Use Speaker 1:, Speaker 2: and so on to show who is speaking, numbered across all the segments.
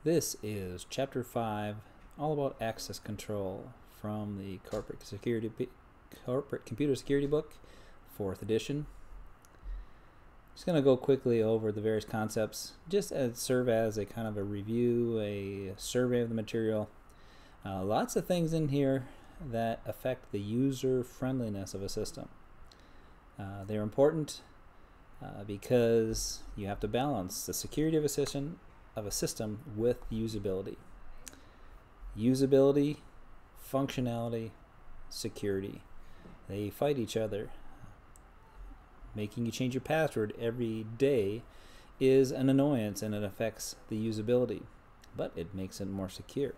Speaker 1: This is Chapter 5, all about access control from the Corporate Computer Security book, 4th edition. Just going to go quickly over the various concepts, just as serve as a kind of a review, a survey of the material. Lots of things in here that affect the user friendliness of a system. They're important because you have to balance the security of a system with usability. Usability, functionality, security. They fight each other. Making you change your password every day is an annoyance and it affects the usability, but it makes it more secure.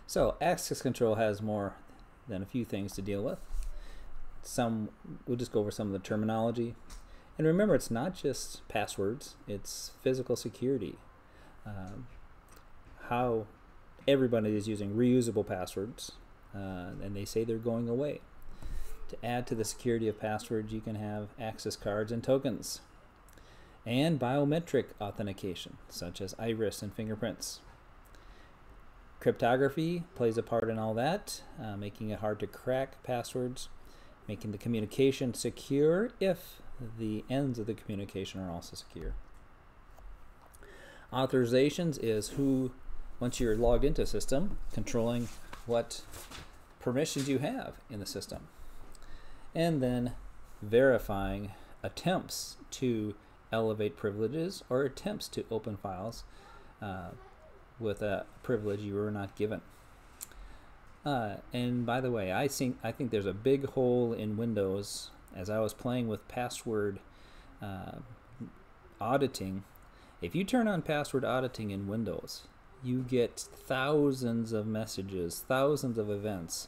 Speaker 1: So access control has more than a few things to deal with. We'll just go over some of the terminology. And remember, it's not just passwords, it's physical security. How everybody is using reusable passwords, and they say they're going away. To add to the security of passwords, you can have access cards and tokens. And biometric authentication, such as iris and fingerprints. Cryptography plays a part in all that, making it hard to crack passwords, making the communication secure if the ends of the communication are also secure. Authorizations is who, once you're logged into a system, controlling what permissions you have in the system. And then verifying attempts to elevate privileges or attempts to open files with a privilege you were not given. And by the way, I think there's a big hole in Windows. As I was playing with password auditing, if you turn on password auditing in Windows, you get thousands of messages, thousands of events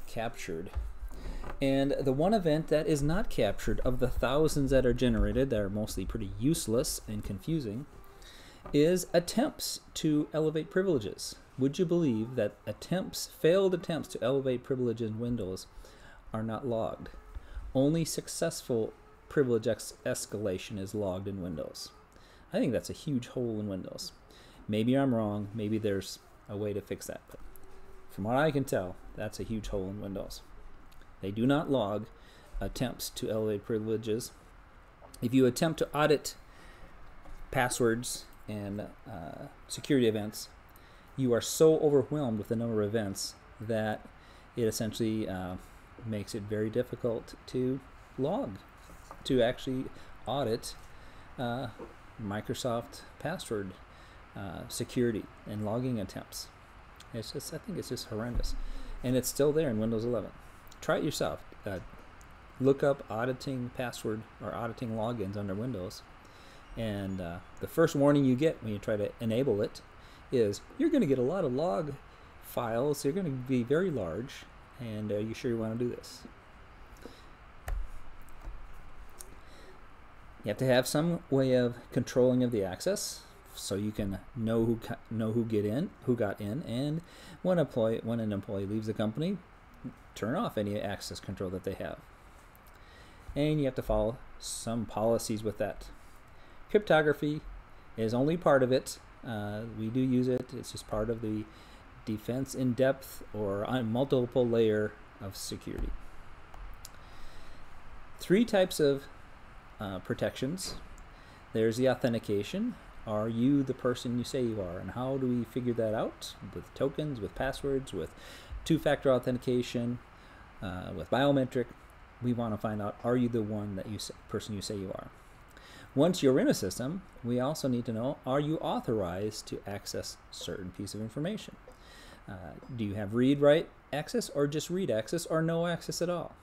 Speaker 1: captured. And the one event that is not captured of the thousands that are generated, that are mostly pretty useless and confusing, is attempts to elevate privileges. Would you believe that failed attempts to elevate privileges in Windows are not logged? Only successful privilege escalation is logged in Windows. I think that's a huge hole in Windows. Maybe I'm wrong, maybe there's a way to fix that, but from what I can tell, that's a huge hole in Windows. They do not log attempts to elevate privileges. If you attempt to audit passwords and security events, you are so overwhelmed with the number of events that it essentially makes it very difficult to log, to actually audit Microsoft password security and logging attempts. I think it's just horrendous. And it's still there in Windows 11. Try it yourself. Look up auditing password or auditing logins under Windows. And the first warning you get when you try to enable it is you're going to get a lot of log files. They're going to be very large. And are you sure you want to do this? You have to have some way of controlling of the access, so you can know who got in, and when an employee leaves the company, turn off any access control that they have. And you have to follow some policies with that. Cryptography is only part of it. We do use it. It's just part of the defense in depth or on multiple layer of security. 3 types of protections. There's the authentication. Are you the person you say you are? And how do we figure that out? With tokens, with passwords, with 2-factor authentication, with biometric. We want to find out, are you the person you say you are? Once you're in a system, we also need to know, are you authorized to access certain piece of information? Do you have read-write access, or just read access, or no access at all?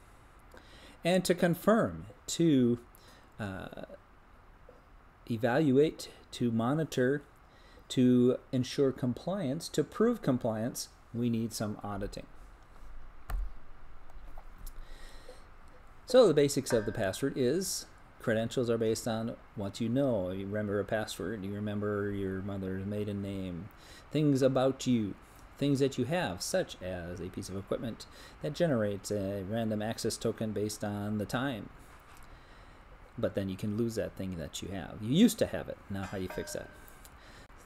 Speaker 1: And to confirm, to evaluate, to monitor, to ensure compliance, to prove compliance, we need some auditing. So the basics of the password is credentials are based on what you know. You remember a password, you remember your mother's maiden name, things about you, things that you have, such as a piece of equipment that generates a random access token based on the time. But then you can lose that thing that you have. You used to have it. Now how do you fix that?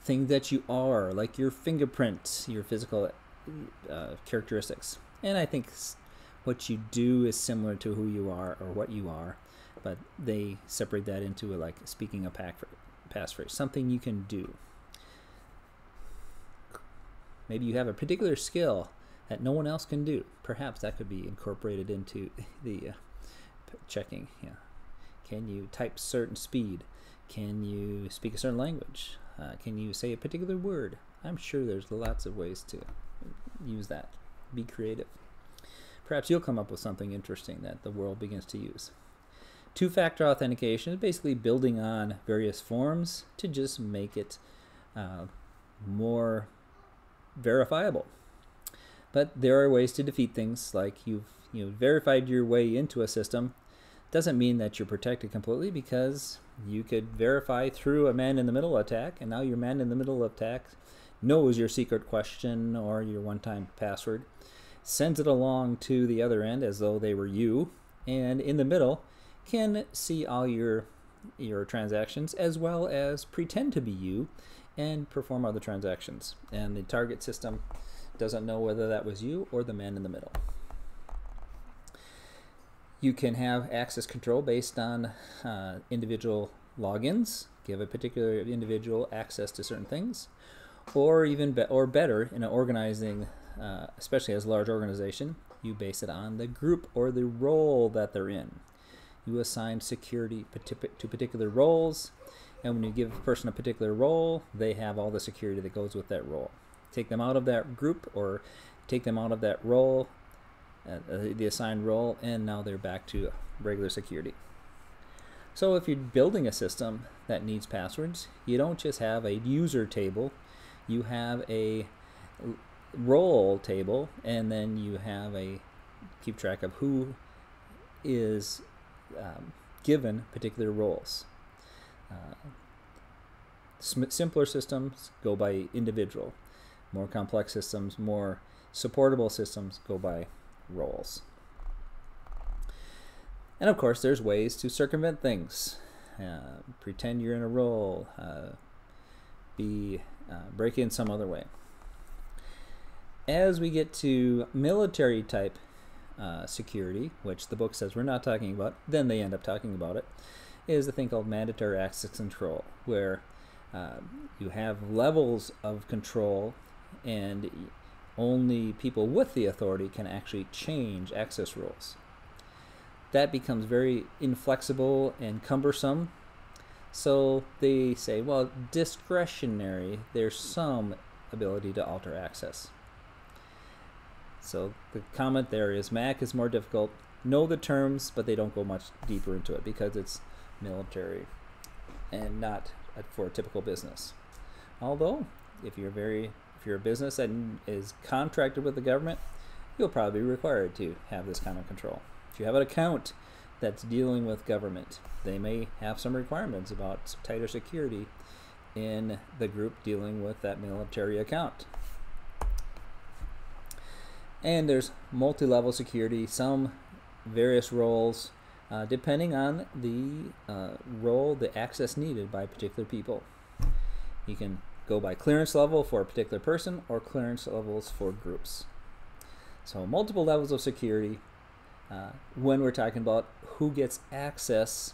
Speaker 1: things that you are, like your fingerprint, your physical characteristics. And I think what you do is similar to who you are or what you are, but they separate that into like speaking a passphrase, something you can do. Maybe you have a particular skill that no one else can do. Perhaps that could be incorporated into the checking. Yeah. Can you type certain speed? Can you speak a certain language? Can you say a particular word? I'm sure there's lots of ways to use that. Be creative. Perhaps you'll come up with something interesting that the world begins to use. Two-factor authentication is basically building on various forms to just make it more verifiable. But there are ways to defeat things, like you've verified your way into a system. Doesn't mean that you're protected completely, because you could verify through a man-in-the-middle attack, and now your man-in-the-middle attack knows your secret question or your one-time password, sends it along to the other end as though they were you, and in the middle can see all your transactions as well as pretend to be you and perform other transactions. And the target system doesn't know whether that was you or the man in the middle. You can have access control based on individual logins, give a particular individual access to certain things, or even better, in an organizing, especially as a large organization, you base it on the group or the role that they're in. You assign security to particular roles, and when you give a person a particular role, they have all the security that goes with that role. Take them out of that group or take them out of that role, the assigned role, and now they're back to regular security. So if you're building a system that needs passwords, you don't just have a user table, you have a role table, and then you have keep track of who is given particular roles. Simpler systems go by individual. More complex systems, more supportable systems go by roles. And of course, there's ways to circumvent things. Pretend you're in a role. Break in some other way. As we get to military type security, which the book says we're not talking about, then they end up talking about it, is the thing called mandatory access control, where you have levels of control and only people with the authority can actually change access rules. That becomes very inflexible and cumbersome, so they say, well, discretionary, there's some ability to alter access. So the comment there is Mac is more difficult. Know the terms, but they don't go much deeper into it because it's military and not for a typical business. Although, if you're a business that is contracted with the government, you'll probably be required to have this kind of control. If you have an account that's dealing with government, they may have some requirements about tighter security in the group dealing with that military account. And there's multi-level security, some various roles, depending on the role, the access needed by particular people. You can go by clearance level for a particular person or clearance levels for groups. So multiple levels of security when we're talking about who gets access,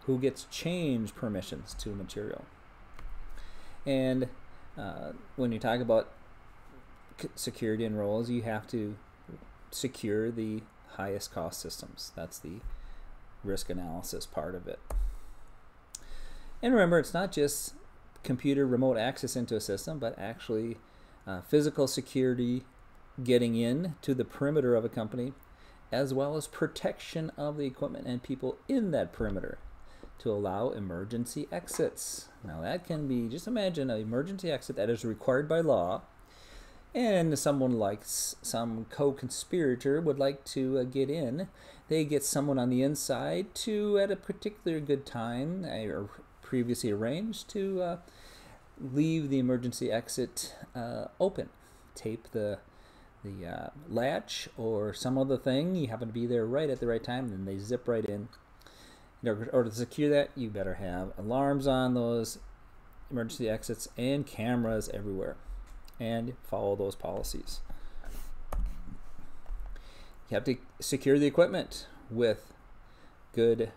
Speaker 1: who gets change permissions to material. And when you talk about security and roles, you have to secure the highest cost systems. That's the risk analysis part of it. And remember, it's not just computer remote access into a system, but actually physical security, getting in to the perimeter of a company, as well as protection of the equipment and people in that perimeter to allow emergency exits. Now that can be, just imagine an emergency exit that is required by law, and someone like some co-conspirator would like to get in. They get someone on the inside to, at a particular good time or previously arranged, to leave the emergency exit open. Tape the latch or some other thing. You happen to be there right at the right time, and they zip right in. In order to secure that, you better have alarms on those emergency exits, and cameras everywhere, and follow those policies. You have to secure the equipment with good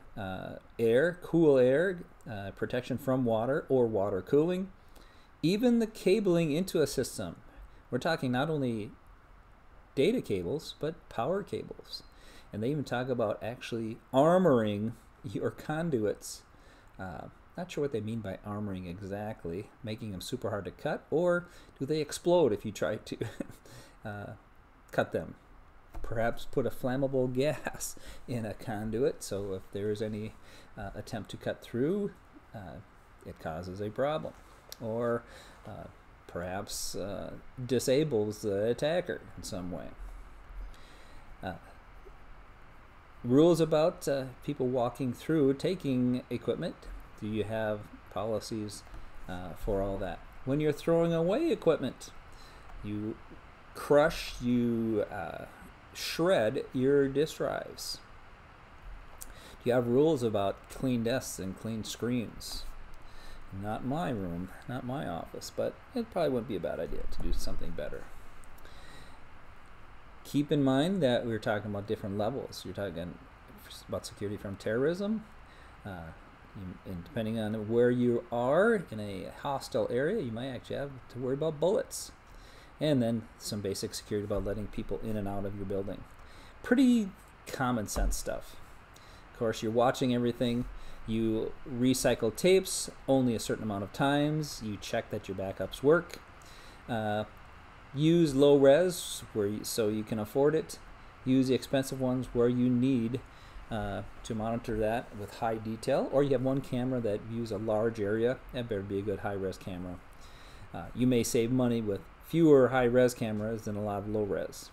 Speaker 1: air, cool air, protection from water or water cooling, even the cabling into a system. We're talking not only data cables, but power cables. And they even talk about actually armoring your conduits. Not sure what they mean by armoring exactly, making them super hard to cut, or do they explode if you try to cut them? Perhaps put a flammable gas in a conduit, so if there is any attempt to cut through, it causes a problem. Or perhaps disables the attacker in some way. Rules about people walking through, taking equipment. Do you have policies for all that? When you're throwing away equipment, you crush, you shred your disk drives. Do you have rules about clean desks and clean screens? Not my room, not my office, but it probably wouldn't be a bad idea to do something better. Keep in mind that we're talking about different levels. You're talking about security from terrorism, and depending on where you are in a hostile area, you might actually have to worry about bullets. And then some basic security about letting people in and out of your building. Pretty common sense stuff. Of course, you're watching everything. You recycle tapes only a certain amount of times. You check that your backups work. Use low res so you can afford it. Use the expensive ones where you need to monitor that with high detail. Or you have one camera that views a large area. That better be a good high res camera. You may save money with fewer high res cameras than a lot of low res.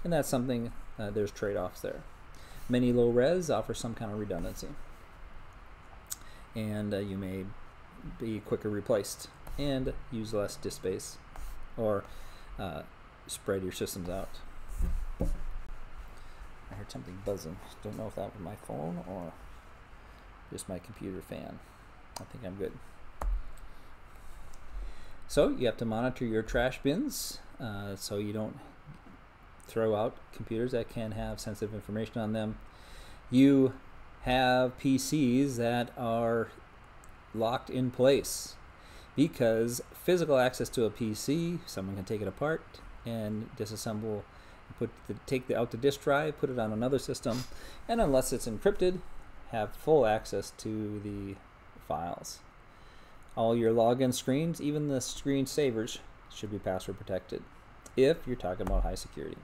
Speaker 1: And that's something, there's trade-offs there. Many low res offer some kind of redundancy. And you may be quicker replaced and use less disk space, or spread your systems out. I heard something buzzing. Don't know if that was my phone or just my computer fan. I think I'm good. So you have to monitor your trash bins so you don't throw out computers that can have sensitive information on them. You have PCs that are locked in place, because physical access to a PC, someone can take it apart and disassemble, take out the disk drive, put it on another system, and unless it's encrypted, have full access to the files. All your login screens, even the screen savers, should be password protected if you're talking about high security.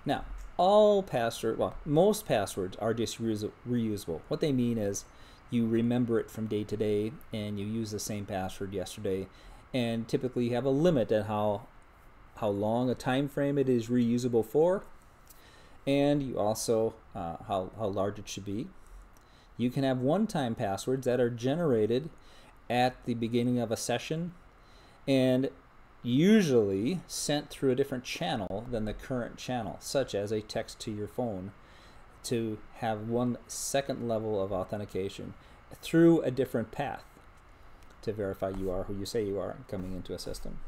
Speaker 1: Now, most passwords are just reusable. What they mean is you remember it from day to day and you use the same password yesterday, and typically you have a limit at how long a time frame it is reusable for, and you also how large it should be. You can have one-time passwords that are generated at the beginning of a session and usually sent through a different channel than the current channel, such as a text to your phone, to have one second level of authentication through a different path to verify you are who you say you are coming into a system.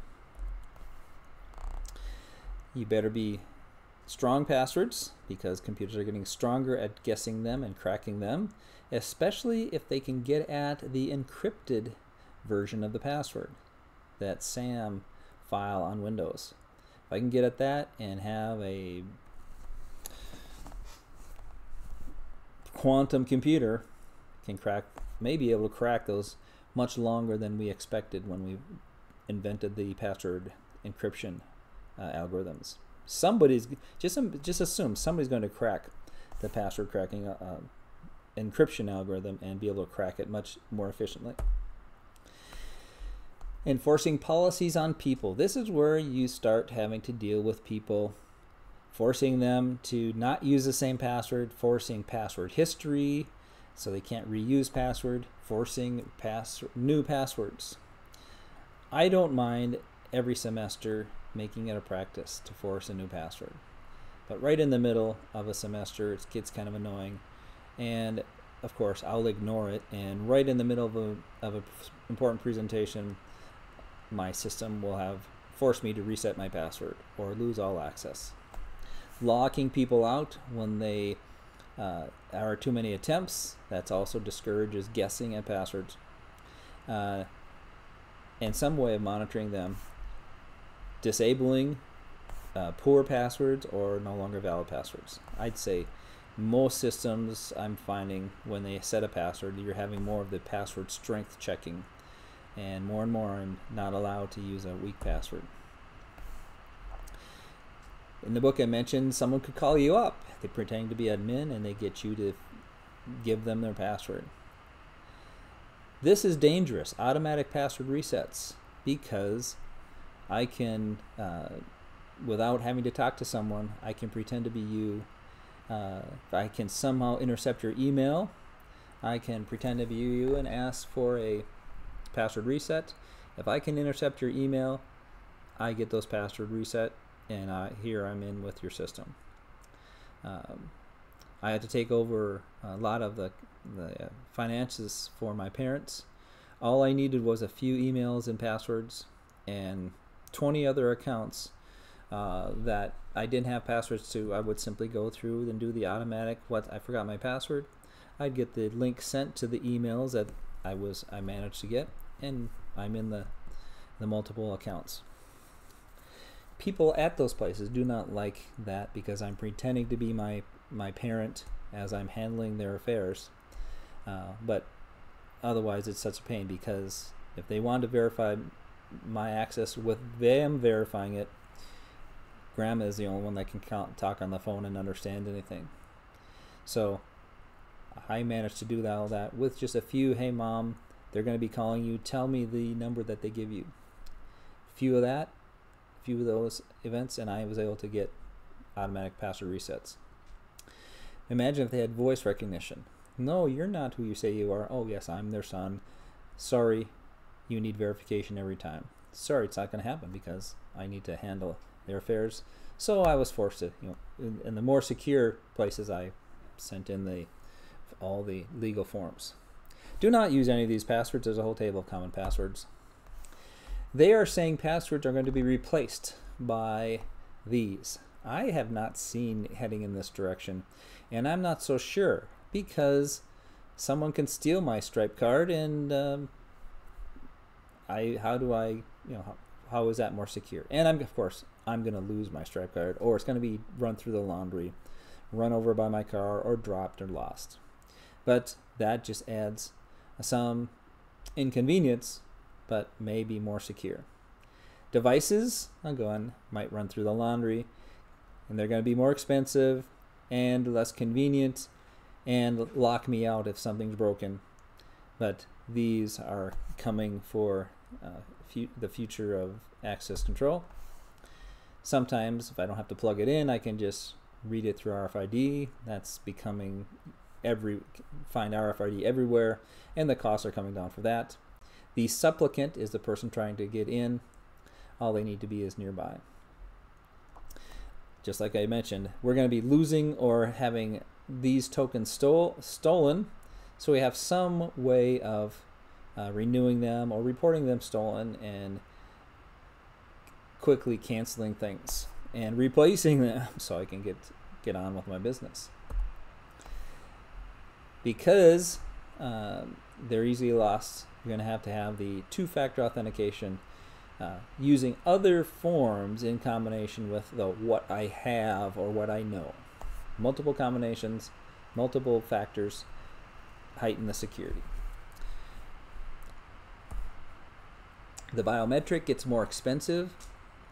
Speaker 1: You better be strong passwords, because computers are getting stronger at guessing them and cracking them, especially if they can get at the encrypted version of the password, that SAM file on Windows. If I can get at that and have a quantum computer, can crack, may be able to crack those much longer than we expected when we invented the password encryption algorithms. Somebody's just assume somebody's going to crack the password cracking encryption algorithm and be able to crack it much more efficiently. Enforcing policies on people. This is where you start having to deal with people, forcing them to not use the same password, forcing password history so they can't reuse password, forcing new passwords. I don't mind every semester making it a practice to force a new password, but right in the middle of a semester it gets kind of annoying, and of course, I'll ignore it, and right in the middle of a important presentation, my system will have forced me to reset my password or lose all access. Locking people out when they are too many attempts, that's also discourages guessing at passwords. And some way of monitoring them. Disabling poor passwords or no longer valid passwords. I'd say most systems, I'm finding when they set a password, you're having more of the password strength checking, and more I'm not allowed to use a weak password. In the book I mentioned, someone could call you up. They pretend to be admin and they get you to give them their password. This is dangerous, automatic password resets, because I can, without having to talk to someone, I can pretend to be you. If I can somehow intercept your email, I can pretend to be you and ask for a password reset. If I can intercept your email, I get those password reset, and here I'm in with your system. I had to take over a lot of the finances for my parents. All I needed was a few emails and passwords and 20 other accounts that I didn't have passwords to. I would simply go through and do the automatic, I forgot my password. I'd get the link sent to the emails that I managed to get, and I'm in the multiple accounts. People at those places do not like that, because I'm pretending to be my parent as I'm handling their affairs. But otherwise it's such a pain, because if they want to verify my access with them verifying it, Grandma is the only one that can talk on the phone and understand anything. So I managed to do all that with just a few, hey mom, they're going to be calling you, tell me the number that they give you. Few of those events, and I was able to get automatic password resets. Imagine if they had voice recognition. No, you're not who you say you are. Oh yes, I'm their son. Sorry, you need verification every time. Sorry, it's not going to happen because I need to handle their affairs. So I was forced to, in the more secure places, I sent in all the legal forms. Do not use any of these passwords. There's a whole table of common passwords. They are saying passwords are going to be replaced by these. I have not seen heading in this direction, and I'm not so sure, because someone can steal my Stripe card, and how is that more secure? And of course I'm going to lose my Stripe card, or it's going to be run through the laundry, run over by my car, or dropped or lost. But that just adds some inconvenience, but may be more secure. Devices, might run through the laundry, and they're going to be more expensive and less convenient and lock me out if something's broken. But these are coming for the future of access control. Sometimes if I don't have to plug it in, I can just read it through RFID. That's becoming find RFID everywhere, and the costs are coming down for that. The supplicant is the person trying to get in. All they need to be is nearby. Just like I mentioned, we're going to be losing or having these tokens stolen, so we have some way of renewing them or reporting them stolen and quickly canceling things and replacing them so I can get on with my business. Because they're easily lost, you're going to have the two-factor authentication using other forms in combination with the what I have or what I know. Multiple combinations, multiple factors heighten the security. The biometric gets more expensive.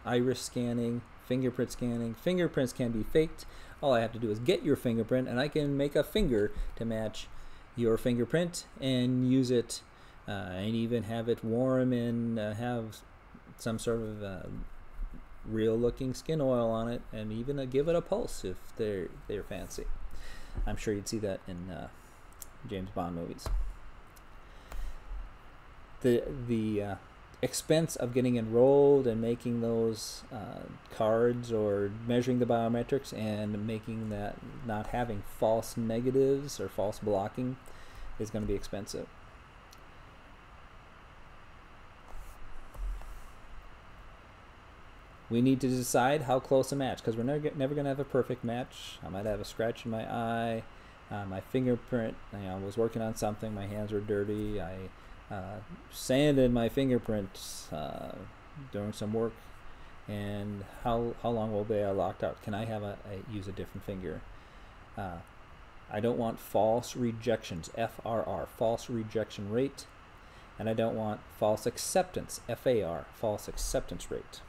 Speaker 1: Iris scanning, fingerprint scanning. Fingerprints can be faked. All I have to do is get your fingerprint, and I can make a finger to match your fingerprint and use it and even have it warm and have some sort of real looking skin oil on it, and even give it a pulse if they're fancy. I'm sure you'd see that in James Bond movies. The expense of getting enrolled and making those cards or measuring the biometrics and making that not having false negatives or false blocking, is going to be expensive. We need to decide how close a match, because we're never going to have a perfect match. I might have a scratch in my eye, my fingerprint. I was working on something, my hands were dirty. I sanded my fingerprints during some work, and how long will they are locked out? Can I use a different finger? I don't want false rejections, FRR, false rejection rate, and I don't want false acceptance, FAR, false acceptance rate.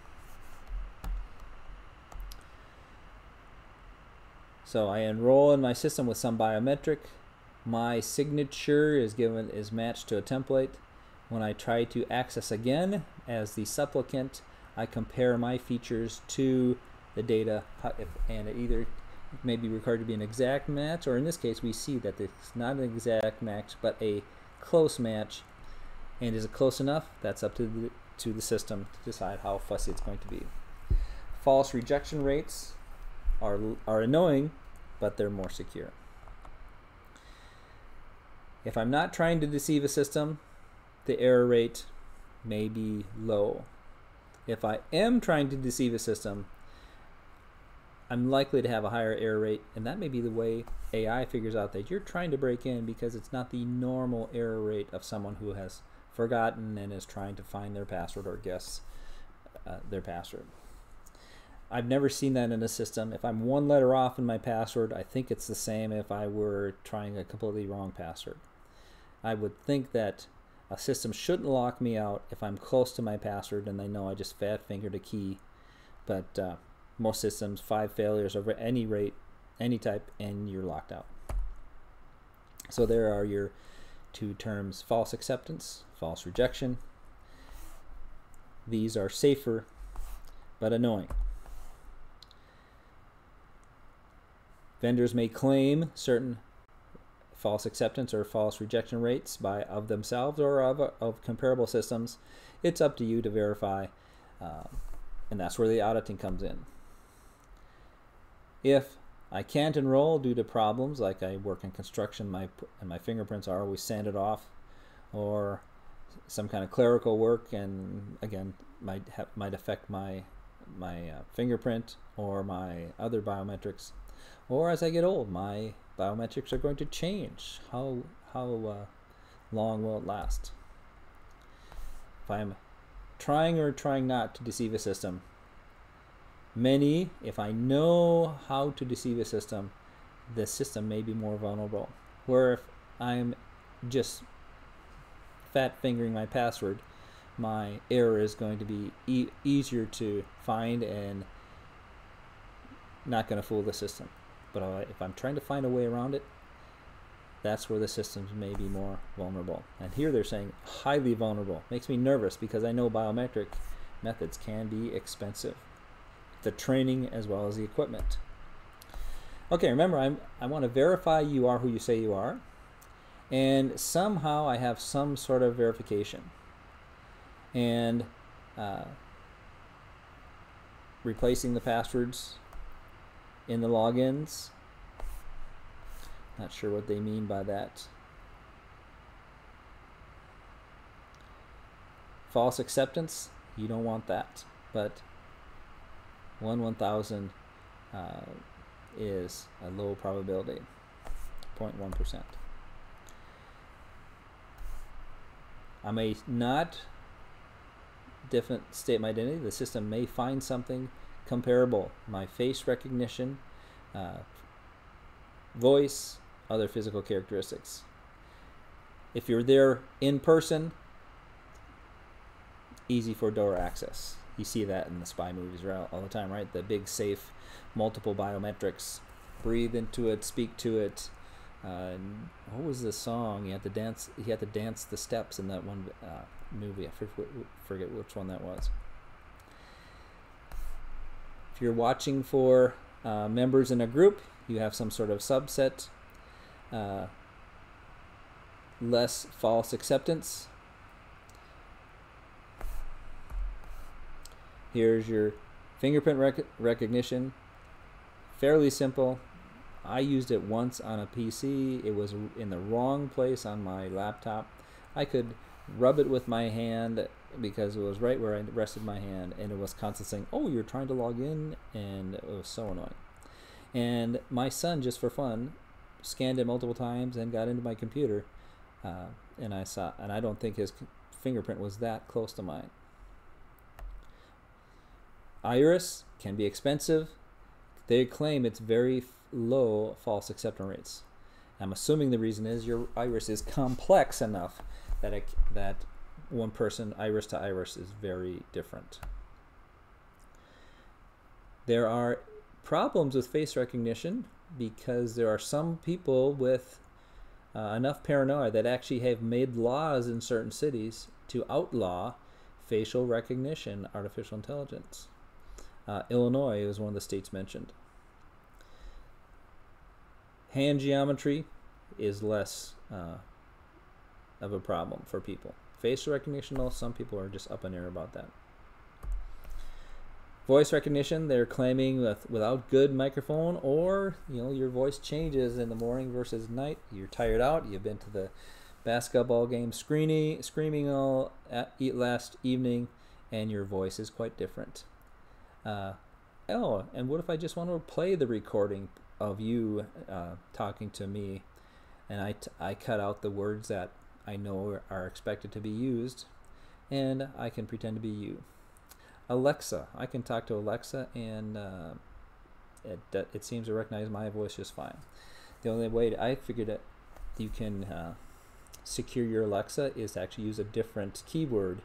Speaker 1: So I enroll in my system with some biometric. My signature is matched to a template. When I try to access again as the supplicant, I compare my features to the data, and it either may be required to be an exact match, or in this case we see that it's not an exact match but a close match. And is it close enough? That's up to the system to decide how fussy it's going to be. False rejection rates are annoying, but they're more secure. If I'm not trying to deceive a system, the error rate may be low. If I am trying to deceive a system, I'm likely to have a higher error rate, and that may be the way AI figures out that you're trying to break in, because it's not the normal error rate of someone who has forgotten and is trying to find their password or guess their password. I've never seen that in a system. If I'm one letter off in my password, I think it's the same if I were trying a completely wrong password. I would think that a system shouldn't lock me out if I'm close to my password and they know I just fat fingered a key. But most systems, 5 failures of any rate, any type, and you're locked out. So there are your two terms: false acceptance, false rejection. These are safer but annoying. Vendors may claim certain false acceptance or false rejection rates of themselves or of comparable systems. It's up to you to verify, and that's where the auditing comes in. If I can't enroll due to problems, like I work in construction and my fingerprints are always sanded off, or some kind of clerical work, and again might affect my fingerprint or my other biometrics, or as I get old, my biometrics are going to change. How long will it last? If I'm trying or trying not to deceive a system, if I know how to deceive a system, the system may be more vulnerable. Where if I'm just fat fingering my password, my error is going to be easier to find and not going to fool the system. But if I'm trying to find a way around it, that's where the systems may be more vulnerable. And here they're saying highly vulnerable. Makes me nervous because I know biometric methods can be expensive. The training as well as the equipment. Okay, remember, I want to verify you are who you say you are, and somehow I have some sort of verification. And replacing the passwords in the logins. Not sure what they mean by that. False acceptance, you don't want that, but 1/1000 is a low probability, 0.1%. I may not state my identity. The system may find something comparable: my face recognition, voice, other physical characteristics. If you're there in person, easy for door access. You see that in the spy movies all the time, right? The big safe, multiple biometrics. Breathe into it, speak to it. What was the song? He had to dance the steps in that one movie. I forget which one that was. If you're watching for members in a group, you have some sort of subset. Less false acceptance. Here's your fingerprint recognition. Fairly simple. I used it once on a PC. It was in the wrong place on my laptop. I could rub it with my hand because it was right where I rested my hand, and it was constantly saying, "Oh, you're trying to log in," and it was so annoying. And my son, just for fun, scanned it multiple times and got into my computer, and I don't think his fingerprint was that close to mine. Iris can be expensive. They claim it's very low false acceptance rates. I'm assuming the reason is your iris is complex enough that one person iris to iris is very different. There are problems with face recognition because there are some people with enough paranoia that actually have made laws in certain cities to outlaw facial recognition artificial intelligence. Illinois is one of the states mentioned. Hand geometry is less of a problem for people. Facial recognition, though, some people are just up in the air about that. Voice recognition, they're claiming without good microphone, or your voice changes in the morning versus night. You're tired out. You've been to the basketball game screaming all last evening, and your voice is quite different. And what if I just want to play the recording of you talking to me, and I cut out the words that I know are expected to be used, and I can pretend to be you. Alexa, I can talk to Alexa, and it seems to recognize my voice just fine. The only way I figured that you can secure your Alexa is to actually use a different keyword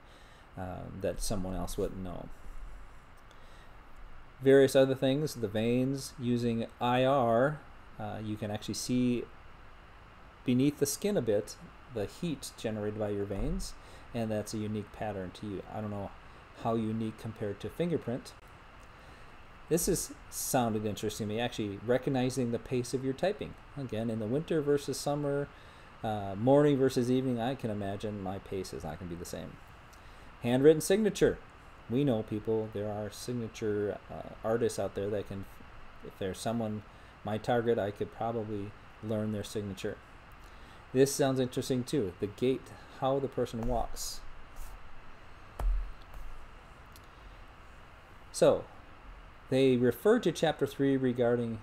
Speaker 1: that someone else wouldn't know. Various other things, the veins, using IR, you can actually see beneath the skin a bit the heat generated by your veins, and that's a unique pattern to you. I don't know how unique compared to fingerprint. This has sounded interesting to me, actually recognizing the pace of your typing. Again, in the winter versus summer, morning versus evening, I can imagine my pace is not going to be the same. Handwritten signature. We know people, there are signature artists out there that can, if there's someone, my target, I could probably learn their signature. This sounds interesting too. The gait, how the person walks. So, they refer to Chapter 3 regarding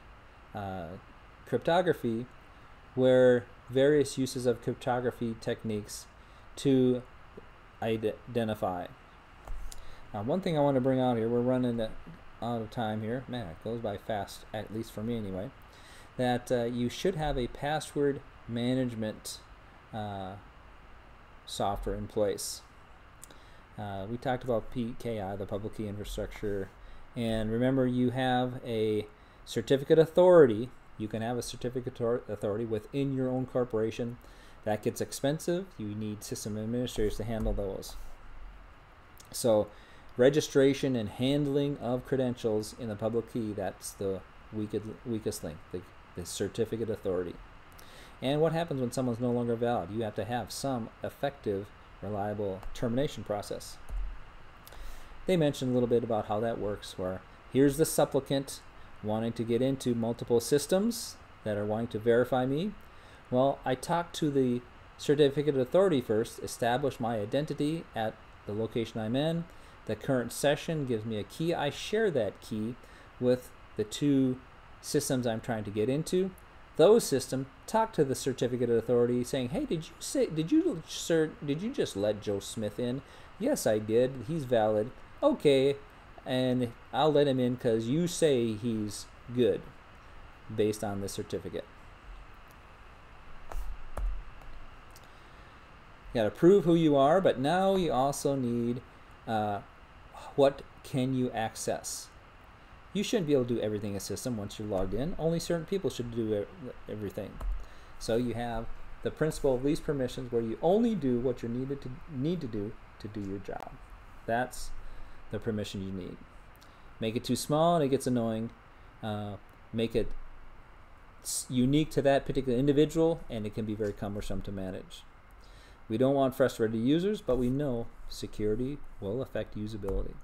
Speaker 1: cryptography, where various uses of cryptography techniques to identify. Now, one thing I want to bring out here, we're running out of time here. Man, it goes by fast, at least for me anyway. That you should have a password management software in place. We talked about PKI, the public key infrastructure, and remember you have a certificate authority. You can have a certificate authority within your own corporation. That gets expensive. You need system administrators to handle those. So registration and handling of credentials in the public key, that's the weakest link, the certificate authority. And what happens when someone's no longer valid? You have to have some effective, reliable termination process. They mentioned a little bit about how that works, where here's the supplicant wanting to get into multiple systems that are wanting to verify me. Well, I talk to the certificate authority first, establish my identity at the location I'm in. The current session gives me a key. I share that key with the two systems I'm trying to get into. Those systems talk to the certificate authority saying, "Hey, did you just let Joe Smith in?" "Yes, I did. He's valid." "Okay, and I'll let him in because you say he's good based on the certificate." You got to prove who you are, but now you also need what can you access. You shouldn't be able to do everything in a system once you're logged in. Only certain people should do everything. So you have the principle of least permissions, where you only do what you need to do your job. That's the permission you need. Make it too small and it gets annoying. Make it unique to that particular individual, and it can be very cumbersome to manage. We don't want frustrated users, but we know security will affect usability.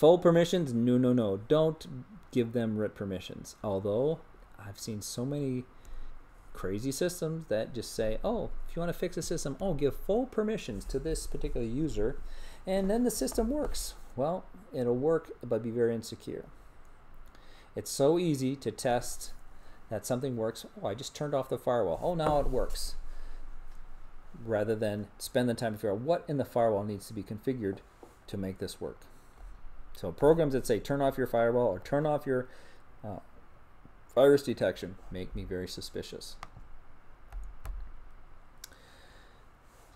Speaker 1: Full permissions? No, no, no. Don't give them root permissions. Although I've seen so many crazy systems that just say, oh, if you want to fix a system, oh, give full permissions to this particular user, and then the system works. Well, it'll work, but be very insecure. It's so easy to test that something works. Oh, I just turned off the firewall. Oh, now it works. Rather than spend the time to figure out what in the firewall needs to be configured to make this work. So programs that say turn off your firewall or turn off your virus detection make me very suspicious.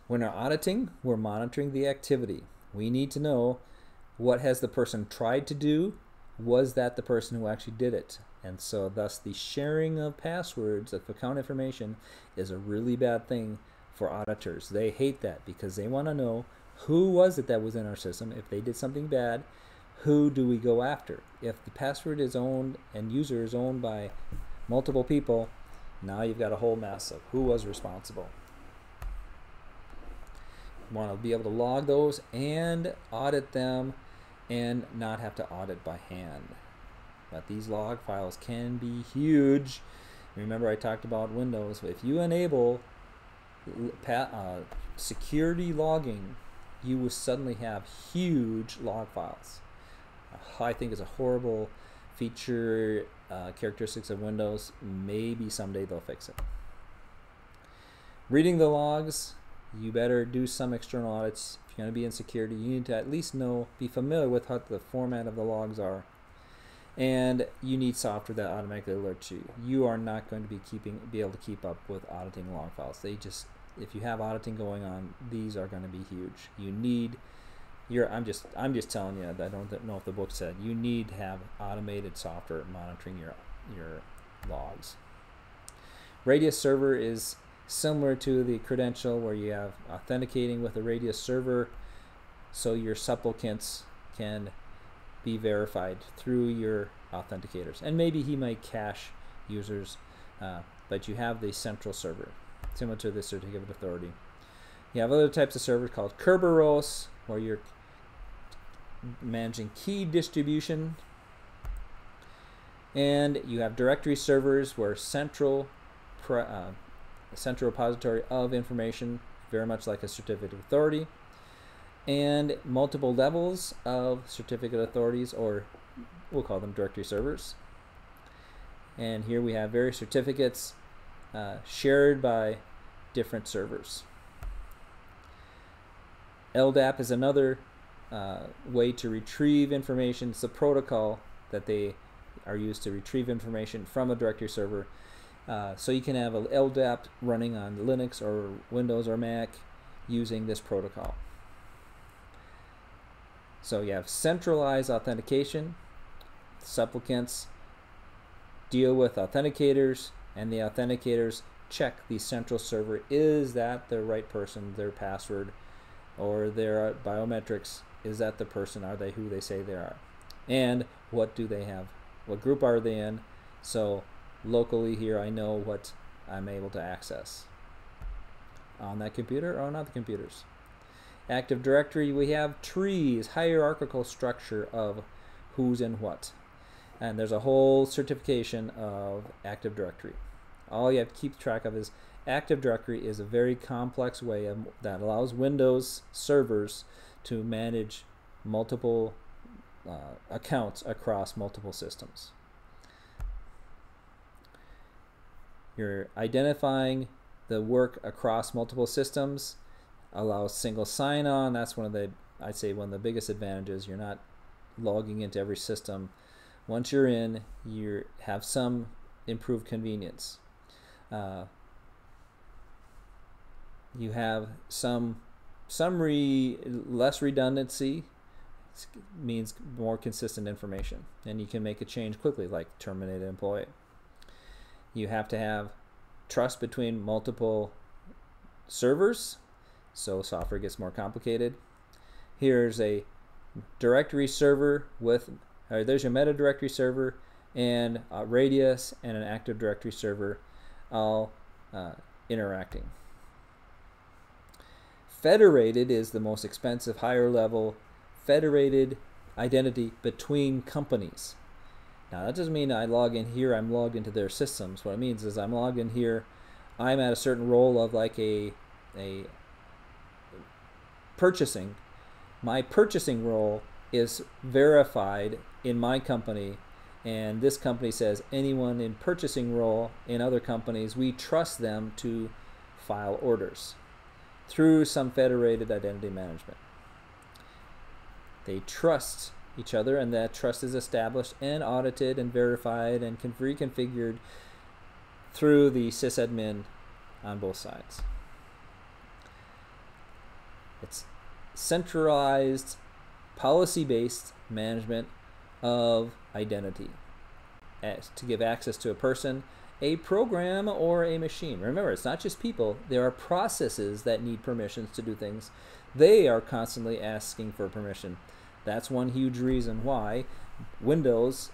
Speaker 1: When we're auditing, we're monitoring the activity. We need to know what has the person tried to do. Was that the person who actually did it? And so thus the sharing of passwords of account information is a really bad thing for auditors. They hate that because they want to know who was it that was in our system. If they did something bad, who do we go after? If the password is owned and user is owned by multiple people, now you've got a whole mess of who was responsible. You want to be able to log those and audit them and not have to audit by hand. But these log files can be huge. Remember I talked about Windows. If you enable security logging, you will suddenly have huge log files. I think it's a horrible feature, characteristics of Windows. Maybe someday they'll fix it. Reading the logs, you better do some external audits. If you're going to be in security, you need to at least be familiar with what the format of the logs are. And you need software that automatically alerts you. You are not going to be able to keep up with auditing log files. If you have auditing going on, these are going to be huge. You need I'm just telling you that I don't know if the book said you need to have automated software monitoring your logs. Radius server is similar to the credential where you have authenticating with a Radius server, so your supplicants can be verified through your authenticators. And maybe he might cache users, but you have the central server, similar to the certificate of authority. You have other types of servers called Kerberos, where you're managing key distribution. And you have directory servers where central repository of information, very much like a certificate of authority. And multiple levels of certificate authorities, or we'll call them directory servers. And here we have various certificates shared by different servers. LDAP is another way to retrieve information. It's a protocol that they are used to retrieve information from a directory server. So you can have an LDAP running on Linux or Windows or Mac using this protocol. So you have centralized authentication. Supplicants deal with authenticators, and the authenticators check the central server. Is that the right person, their password, or their biometrics? Is that the person? Are they who they say they are? And what do they have? What group are they in? So locally here I know what I'm able to access on that computer or on other computers. Active Directory, we have trees, hierarchical structure of who's in what. And there's a whole certification of Active Directory. All you have to keep track of is Active Directory is a very complex way that allows Windows servers to manage multiple accounts across multiple systems. You're identifying the work across multiple systems, allows single sign-on. That's I'd say one of the biggest advantages. You're not logging into every system. Once you're in, you have some improved convenience. You have some less redundancy. It means more consistent information, and you can make a change quickly, like terminate an employee. You have to have trust between multiple servers, so software gets more complicated. Here's a directory server with, there's your meta directory server and a Radius and an Active Directory server all interacting. Federated is the most expensive, higher level. Federated identity between companies. Now that doesn't mean I log in here, I'm logged into their systems. What it means is I'm logged in here, I'm at a certain role of like a purchasing. My purchasing role is verified in my company, and this company says anyone in purchasing role in other companies, we trust them to file orders through some federated identity management. They trust each other, and that trust is established and audited and verified and reconfigured through the sysadmin on both sides. It's centralized, policy-based management of identity to give access to a person, a program, or a machine. Remember, it's not just people. There are processes that need permissions to do things. They are constantly asking for permission. That's one huge reason why Windows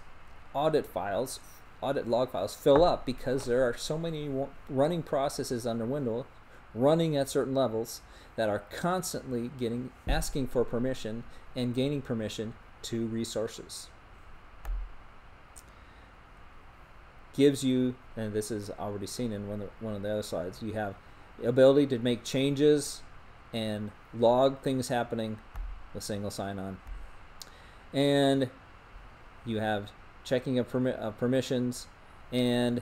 Speaker 1: audit files, audit log files fill up, because there are so many running processes under Windows running at certain levels that are constantly asking for permission and gaining permission to resources. Gives you, and this is already seen in one of the other slides, you have the ability to make changes and log things happening with single sign-on. And you have checking of permissions and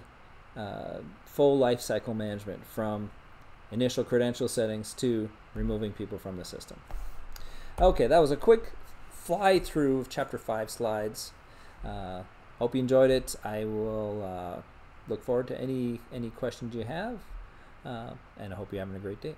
Speaker 1: full lifecycle management, from initial credential settings to removing people from the system. Okay, that was a quick fly through of Chapter 5 slides. Hope you enjoyed it. I will look forward to any questions you have, and I hope you're having a great day.